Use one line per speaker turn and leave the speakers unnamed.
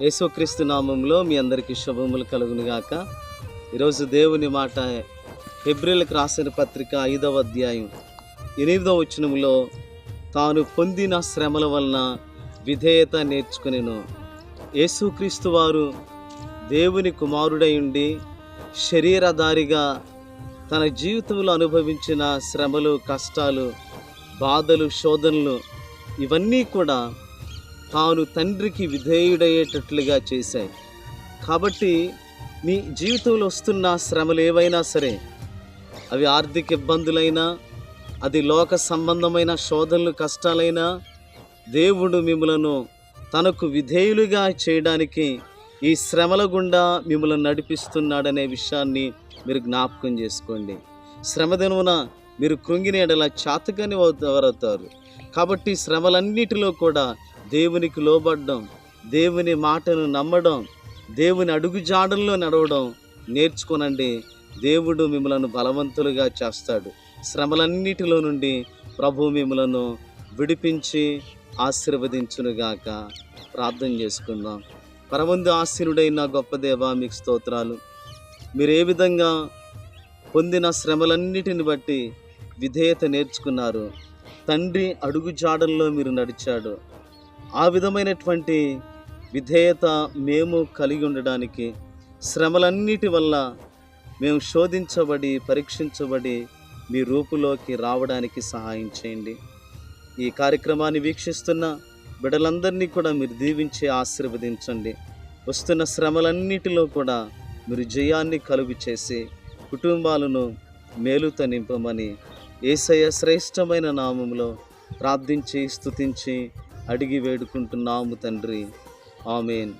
యేసుక్రీస్తు నామంలో మీ అందరికీ శుభములు కలుగును గాక. ఈరోజు దేవుని మాట హెబ్రీయులకు రాసిన పత్రిక 5వ అధ్యాయం 8వ వచనంలో తాను పొందిన శ్రమల వలన విధేయత నేర్చుకొనెను. యేసుక్రీస్తు వారు దేవుని కుమారుడై ఉండి శరీరధారిగా తన జీవితంలో అనుభవించిన శ్రమలు, కష్టాలు, బాధలు, శోధనలు ఇవన్నీ కూడా తాను తండ్రికి విధేయుడయ్యేటట్లుగా చేశాయి. కాబట్టి నీ జీవితంలో వస్తున్న శ్రమలు ఏవైనా సరే, అవి ఆర్థిక ఇబ్బందులైనా, అది లోక సంబంధమైన శోధనలు, కష్టాలైనా, దేవుడు మిమ్మలను తనకు విధేయులుగా చేయడానికి ఈ శ్రమల గుండా మిమ్మల్ని నడిపిస్తున్నాడనే విషయాన్ని మీరు జ్ఞాపకం చేసుకోండి. శ్రమదినమున మీరు కృంగిన ఎడల చాతకని ఎవరవుతారు. కాబట్టి శ్రమలన్నిటిలో కూడా దేవునికి లోబడడం, దేవుని మాటను నమ్మడం, దేవుని అడుగుజాడల్లో నడవడం నేర్చుకోనండి. దేవుడు మిమ్మలను బలవంతులుగా చేస్తాడు. శ్రమలన్నిటిలో నుండి ప్రభు మిమ్మలను విడిపించి ఆశీర్వదించునుగాక. ప్రార్థన చేసుకుందాం. పరమందు ఆశీనుడైన గొప్ప దేవా, మీకు స్తోత్రాలు. మీరు ఏ విధంగా పొందిన శ్రమలన్నిటిని బట్టి విధేయత నేర్చుకున్నారు. తండ్రి అడుగుజాడల్లో మీరు నడిచాడు. ఆ విధమైనటువంటి విధేయత మేము కలిగి ఉండడానికి, శ్రమలన్నిటి వల్ల మేము శోధించబడి, పరీక్షించబడి మీ రూపులోకి రావడానికి సహాయం చేయండి. ఈ కార్యక్రమాన్ని వీక్షిస్తున్న బిడ్డలందరినీ కూడా మీరు దీవించి ఆశీర్వదించండి. వస్తున్న శ్రమలన్నిటిలో కూడా మీరు జయాన్ని కలుగు చేసి కుటుంబాలను మేలుతో నింపమని యేసయ్య శ్రేష్టమైన నామములో ప్రార్థించి స్తుతించి అడిగి వేడుకుంటున్నాము తండ్రి. ఆమేన్.